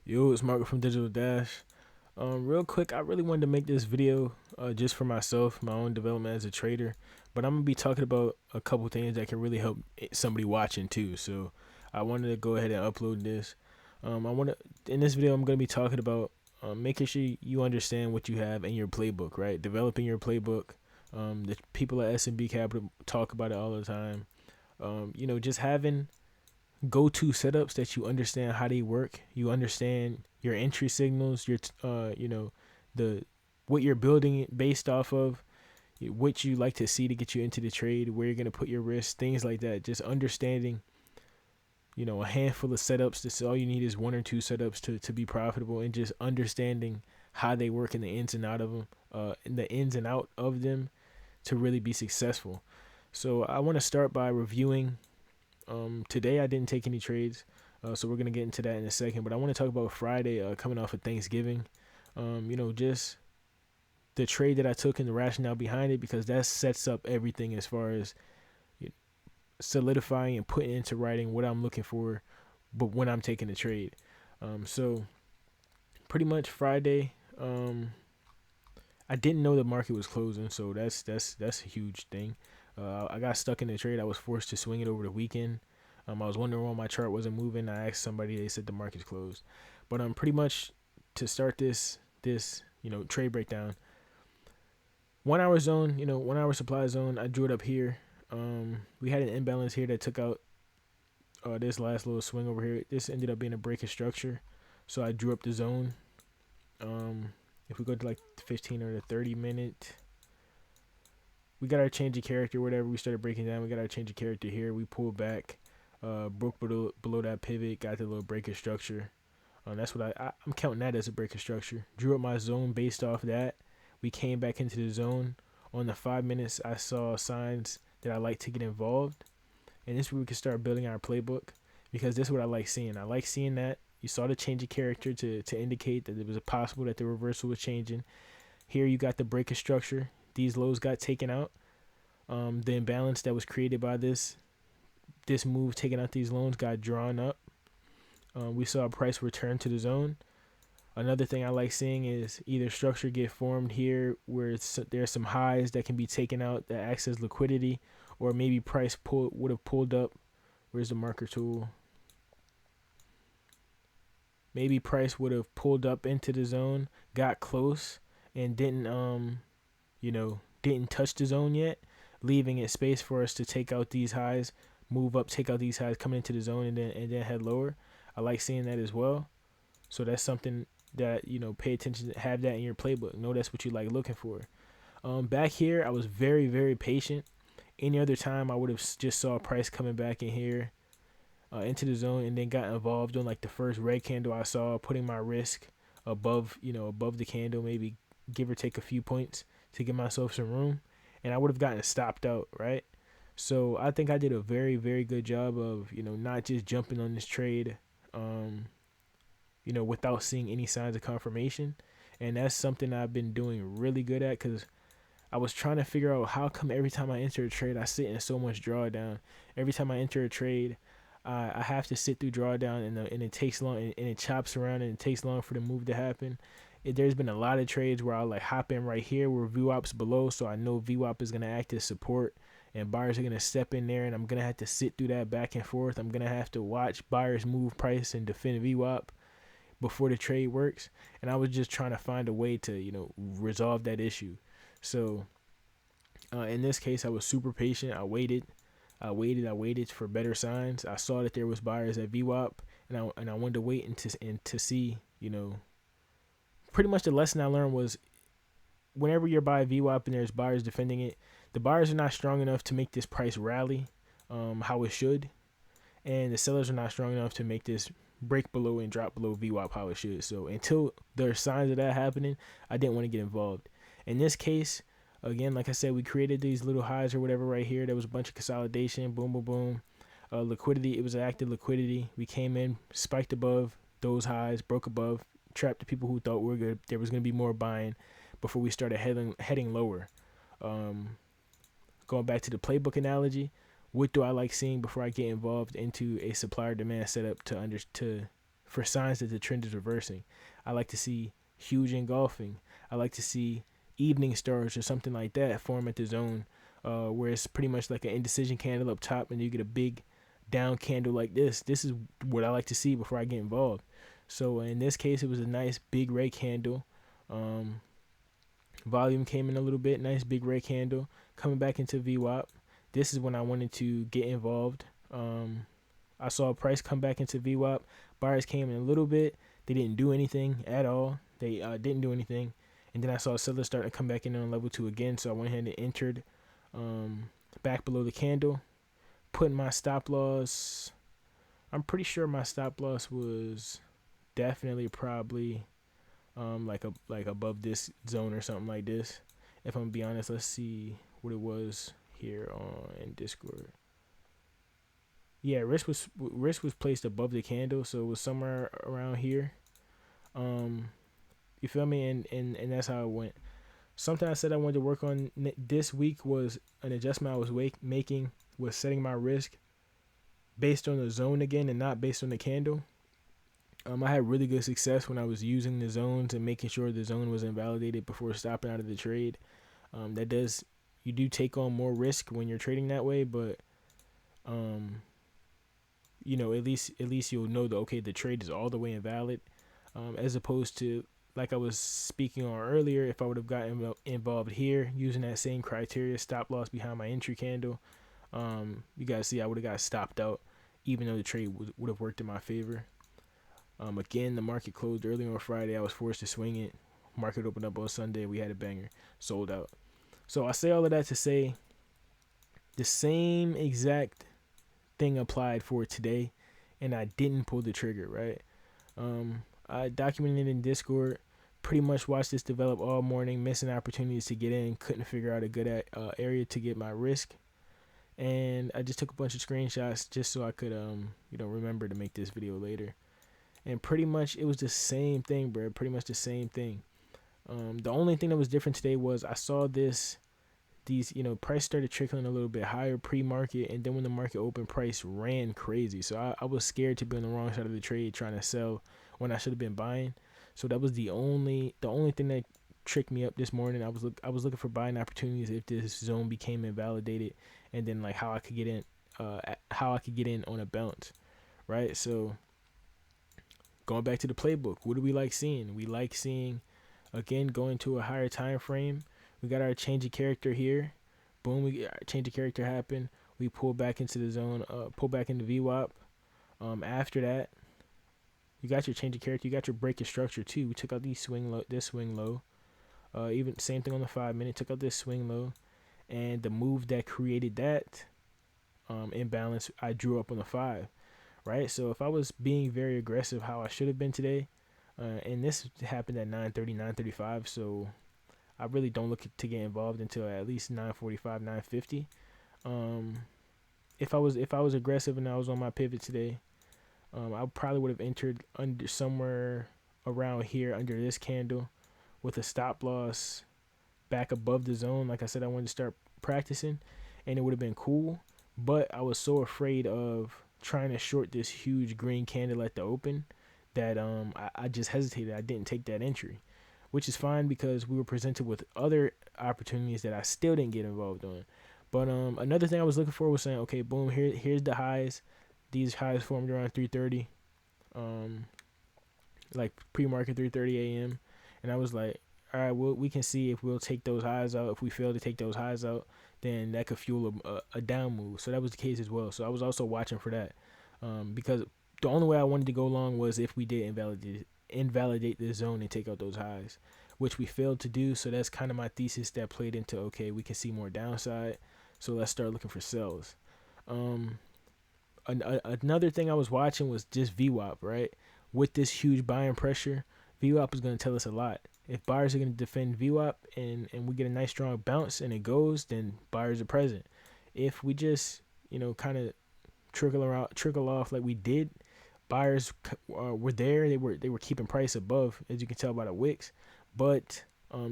Yo, it's Marco from Digital Dash. Real quick, I really wanted to make this video just for myself, my own development as a trader. But I'm gonna be talking about a couple things that can really help somebody watching too. So I wanted to go ahead and upload this. I want to in this video I'm gonna be talking about making sure you understand what you have in your playbook, right? Developing your playbook. The people at S&B Capital talk about it all the time. Just having go-to setups that you understand how they work. You understand your entry signals, the what you're building it based off of, what you like to see to get you into the trade, where you're gonna put your risk, things like that. Just understanding, a handful of setups. This all you need is one or two setups to be profitable, and just understanding how they work and the ins and out of them, in the ins and out of them to really be successful. So I want to start by reviewing. Today I didn't take any trades, so we're gonna get into that in a second. But I want to talk about Friday, coming off of Thanksgiving. Just the trade that I took and the rationale behind it, because that sets up everything as far as solidifying and putting into writing what I'm looking for, but when I'm taking a trade. So pretty much Friday, I didn't know the market was closing, so that's a huge thing. I got stuck in the trade. I was forced to swing it over the weekend. I was wondering why my chart wasn't moving. I asked somebody. They said the market's closed. But pretty much to start this trade breakdown. 1 hour zone, 1 hour supply zone. I drew it up here. We had an imbalance here that took out this last little swing over here. This ended up being a break of structure, so I drew up the zone. If we go to like 15 or the 30 minute, we got our change of character, whatever. We started breaking down. We got our change of character here. We pulled back, broke below that pivot, got the little break of structure. That's what I'm counting that as a break of structure. Drew up my zone based off that. We came back into the zone. On the 5 minutes, I saw signs that I like to get involved, and this is where we can start building our playbook, because this is what I like seeing. I like seeing that you saw the change of character to indicate that it was possible that the reversal was changing. Here you got the break of structure. These lows got taken out. The imbalance that was created by this move taking out these loans got drawn up. We saw a price return to the zone. Another thing I like seeing is either structure get formed here where there's some highs that can be taken out that acts as liquidity, or maybe price would have pulled up. Where's the marker tool? Maybe price would have pulled up into the zone, got close, and didn't touch the zone yet, leaving it space for us to take out these highs, move up, take out these highs, come into the zone, and then head lower. I like seeing that as well. So that's something that pay attention to, have that in your playbook. Know that's what you like looking for. Back here, I was very, very patient. Any other time, I would have just saw a price coming back in here into the zone, and then got involved on like the first red candle I saw, putting my risk above the candle, maybe give or take a few points to give myself some room, and I would have gotten stopped out, right? So I think I did a very, very good job of not just jumping on this trade, without seeing any signs of confirmation. And that's something I've been doing really good at, because I was trying to figure out how come every time I enter a trade, I sit in so much drawdown. Every time I enter a trade, I have to sit through drawdown, and it takes long, and it chops around, and it takes long for the move to happen. There's been a lot of trades where I'll like hop in right here where VWAP's below, so I know VWAP is going to act as support, and buyers are going to step in there, and I'm going to have to sit through that back and forth. I'm going to have to watch buyers move price and defend VWAP before the trade works. And I was just trying to find a way to resolve that issue. So in this case, I was super patient. I waited for better signs. I saw that there was buyers at VWAP, and I wanted to wait and to see. Pretty much the lesson I learned was, whenever you're buying VWAP and there's buyers defending it, the buyers are not strong enough to make this price rally how it should, and the sellers are not strong enough to make this break below and drop below VWAP how it should. So until there are signs of that happening, I didn't want to get involved. In this case, again, like I said, we created these little highs or whatever right here. There was a bunch of consolidation, boom, boom, boom. Liquidity, it was active liquidity. We came in, spiked above those highs, broke above, trapped the people who thought there was going to be more buying before we started heading lower. Going back to the playbook analogy, what do I like seeing before I get involved into a supplier demand setup to for signs that the trend is reversing. I like to see huge engulfing. I like to see evening stars or something like that form at the zone, where it's pretty much like an indecision candle up top, and you get a big down candle like this. This is what I like to see before I get involved. So in this case, it was a nice big red candle. Um, Volume came in a little bit, nice big red candle coming back into VWAP. This is when I wanted to get involved. I saw a price come back into VWAP. Buyers came in a little bit. They didn't do anything at all. They didn't do anything. And then I saw sellers starting to come back in on level 2 again. So I went ahead and entered back below the candle. Putting my stop loss. I'm pretty sure my stop loss was definitely probably like above this zone or something like this. If I'm gonna be honest, let's see what it was here on in Discord. Yeah, risk was placed above the candle, so it was somewhere around here. You feel me? And that's how it went. Something I said I wanted to work on this week was an adjustment I was making was setting my risk based on the zone again and not based on the candle. I had really good success when I was using the zones and making sure the zone was invalidated before stopping out of the trade. You do take on more risk when you're trading that way, but at least you'll know that okay, the trade is all the way invalid, as opposed to like I was speaking on earlier. If I would have gotten involved here using that same criteria, stop loss behind my entry candle, you guys see I would have got stopped out, even though the trade would have worked in my favor. Again, the market closed early on Friday. I was forced to swing it. Market opened up on Sunday. We had a banger, sold out. So I say all of that to say the same exact thing applied for today, and I didn't pull the trigger, right? I documented it in Discord. Pretty much watched this develop all morning, missing opportunities to get in. Couldn't figure out a good area to get my risk, and I just took a bunch of screenshots just so I could remember to make this video later. And pretty much it was the same thing, bro. Pretty much the same thing. The only thing that was different today was I saw these price started trickling a little bit higher pre-market, and then when the market opened, price ran crazy. So I was scared to be on the wrong side of the trade trying to sell when I should have been buying. So that was the only thing that tricked me up this morning. I was looking for buying opportunities if this zone became invalidated, and then like how I could get in on a bounce, right? So going back to the playbook, what do we like seeing? We like seeing, again, going to a higher time frame. We got our change of character here. Boom, we get our change of character happen. We pull back into the zone, pull back into VWAP. After that, you got your change of character. You got your break of structure too. We took out this swing low. Even same thing on the 5 minute. Took out this swing low, and the move that created that imbalance, I drew up on the 5. Right, so if I was being very aggressive how I should have been today, and this happened at 9:30, 9:35, so I really don't look to get involved until at least 9:45, 9:50. If I was aggressive and I was on my pivot today, I probably would have entered under somewhere around here under this candle with a stop loss back above the zone. Like I said, I wanted to start practicing, and it would have been cool, but I was so afraid of trying to short this huge green candle at the open that I just hesitated. I didn't take that entry, which is fine because we were presented with other opportunities that I still didn't get involved on. But another thing I was looking for was saying, okay, boom, here's the highs. These highs formed around 3:30, like pre-market 3:30 a.m. And I was like, all right, well, we can see if we'll take those highs out. If we fail to take those highs out, then that could fuel a down move. So that was the case as well. So I was also watching for that, because the only way I wanted to go long was if we did invalidate the zone and take out those highs, which we failed to do. So that's kind of my thesis that played into, okay, we can see more downside, so let's start looking for sells. Another thing I was watching was just VWAP, right? With this huge buying pressure, VWAP is going to tell us a lot. If buyers are going to defend VWAP and we get a nice strong bounce and it goes, then buyers are present. If we just, kind of trickle off like we did, buyers were there. They were keeping price above, as you can tell by the wicks, but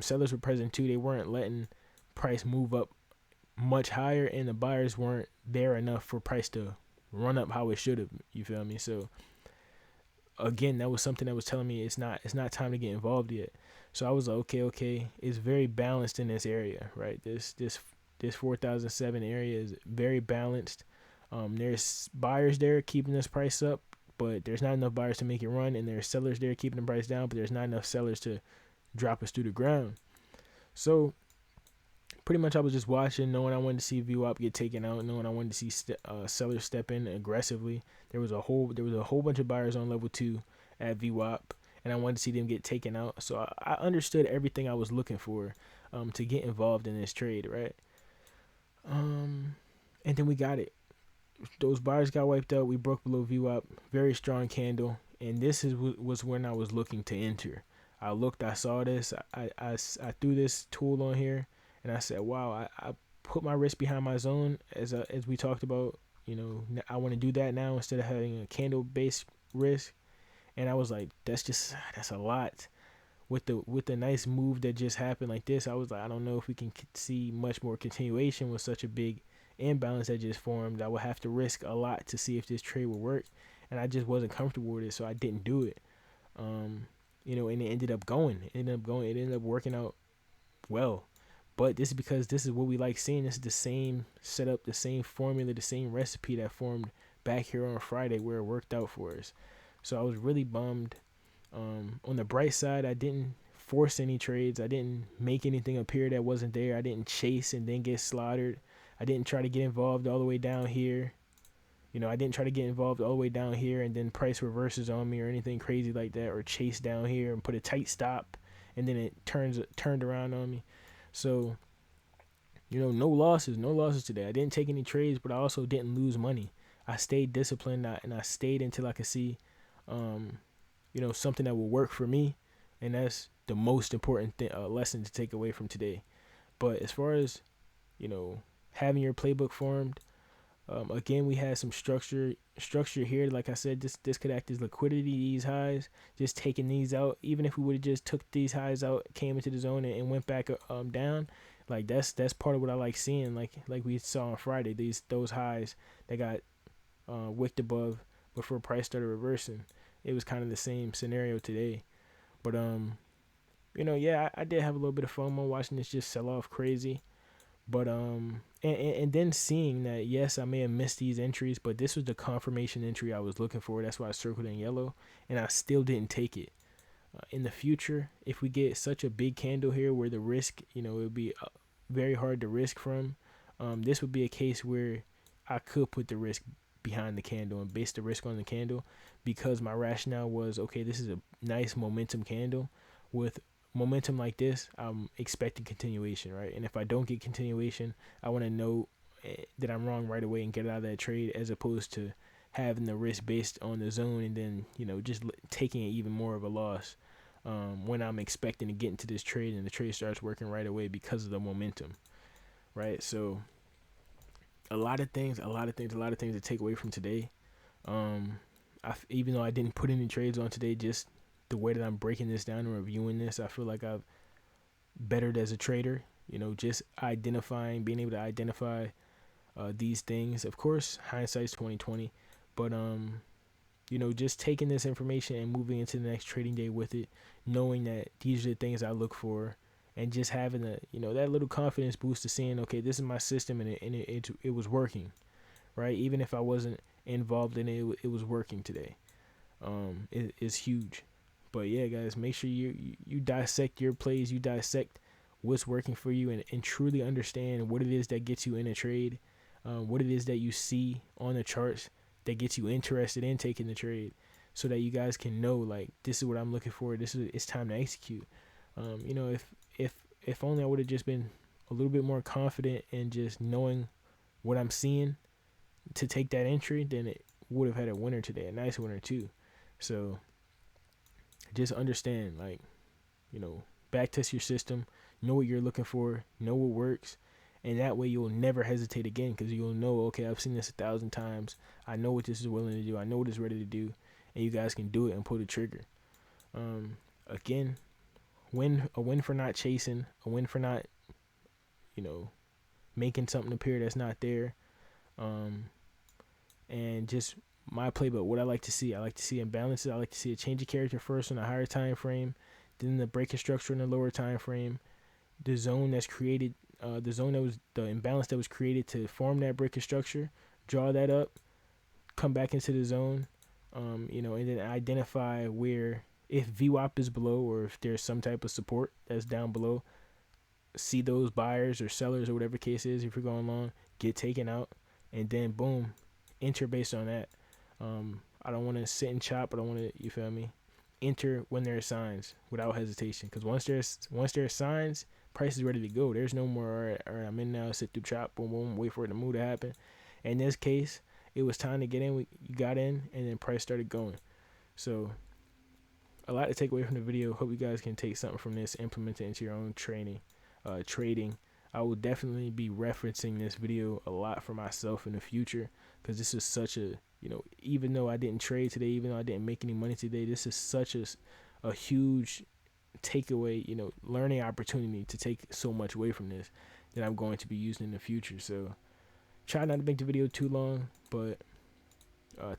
sellers were present too. They weren't letting price move up much higher, and the buyers weren't there enough for price to run up how it should have. You feel me? So again, that was something that was telling me it's not time to get involved yet. So I was like, okay, it's very balanced in this area, right? This 4007 area is very balanced. There's buyers there keeping this price up, but there's not enough buyers to make it run, and there's sellers there keeping the price down, but there's not enough sellers to drop us through the ground. So pretty much I was just watching, knowing I wanted to see VWAP get taken out, knowing I wanted to see sellers step in aggressively. There was a whole bunch of buyers on level 2 at VWAP, and I wanted to see them get taken out. So I understood everything I was looking for to get involved in this trade, right? And then we got it. Those buyers got wiped out. We broke below VWAP, very strong candle, and this was when I was looking to enter. I saw this, I threw this tool on here, and I said, wow, I put my risk behind my zone as we talked about. I want to do that now instead of having a candle based risk. And I was like, that's a lot. With the nice move that just happened like this, I was like, I don't know if we can see much more continuation with such a big imbalance that just formed. I would have to risk a lot to see if this trade would work, and I just wasn't comfortable with it, so I didn't do it. And it ended up going. It ended up working out well. But this is because this is what we like seeing. This is the same setup, the same formula, the same recipe that formed back here on Friday where it worked out for us. So I was really bummed. On the bright side, I didn't force any trades. I didn't make anything appear that wasn't there. I didn't chase and then get slaughtered. I didn't try to get involved all the way down here. I didn't try to get involved all the way down here and then price reverses on me or anything crazy like that, or chase down here and put a tight stop and then it turned around on me. So, no losses today. I didn't take any trades, but I also didn't lose money. I stayed disciplined and I stayed until I could see, something that will work for me, and that's the most important lesson to take away from today. But as far as having your playbook formed, again, we had some structure here. Like I said, this could act as liquidity. These highs, just taking these out, even if we would have just took these highs out, came into the zone and went back down, like that's part of what I like seeing. Like we saw on Friday, those highs that got wicked above before price started reversing. It was kind of the same scenario today. But yeah, I did have a little bit of FOMO watching this just sell off crazy. But and then seeing that, yes, I may have missed these entries, but this was the confirmation entry I was looking for. That's why I circled in yellow, and I still didn't take it. In the future, if we get such a big candle here where the risk, it would be very hard to risk from, this would be a case where I could put the risk behind the candle and base the risk on the candle, because my rationale was, okay, this is a nice momentum candle. With momentum like this, I'm expecting continuation, right? And if I don't get continuation, I want to know that I'm wrong right away and get out of that trade, as opposed to having the risk based on the zone and then just taking it even more of a loss when I'm expecting to get into this trade and the trade starts working right away because of the momentum, right? So a lot of things to take away from today. Even though I didn't put any trades on today, just the way that I'm breaking this down and reviewing this, I feel like I've bettered as a trader. Just being able to identify these things. Of course, hindsight's 2020, but just taking this information and moving into the next trading day with it, knowing that these are the things I look for, and just having that little confidence boost of seeing, okay, this is my system and it was working, right? Even if I wasn't involved in it, it was working today. It's huge. But yeah, guys, make sure you dissect your plays, you dissect what's working for you, and truly understand what it is that gets you in a trade, what it is that you see on the charts that gets you interested in taking the trade, so that you guys can know, like, this is what I'm looking for. It's time to execute. If only I would have just been a little bit more confident in just knowing what I'm seeing to take that entry, then it would have had a winner today, a nice winner too. So just understand, like, back test your system, know what you're looking for, know what works, and that way you'll never hesitate again, because you'll know, okay, I've seen this 1,000 times. I know what this is willing to do. I know what it's ready to do, and you guys can do it and pull the trigger. Again, a win for not chasing, a win for not, making something appear that's not there, and just my playbook. What I like to see imbalances. I like to see a change of character first on a higher time frame, then the breaking structure in the lower time frame, the zone that's created, the zone that was the imbalance that was created to form that breaking structure. Draw that up, come back into the zone, and then identify where, if VWAP is below or if there's some type of support that's down below, see those buyers or sellers or whatever case is, if you're going long, get taken out, and then boom, enter based on that. I don't want to sit and chop. I don't want to, you feel me? Enter when there are signs without hesitation. Because once there's signs, price is ready to go. There's no more, all right, I'm in now, sit through chop, boom, boom, wait for it to move to happen. In this case, it was time to get in. You got in, and then price started going. So, a lot to take away from the video. Hope you guys can take something from this, implement it into your own trading. I will definitely be referencing this video a lot for myself in the future, because this is such a, even though I didn't trade today, even though I didn't make any money today, this is such a huge takeaway, learning opportunity to take so much away from this that I'm going to be using in the future. So try not to make the video too long, but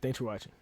thanks for watching.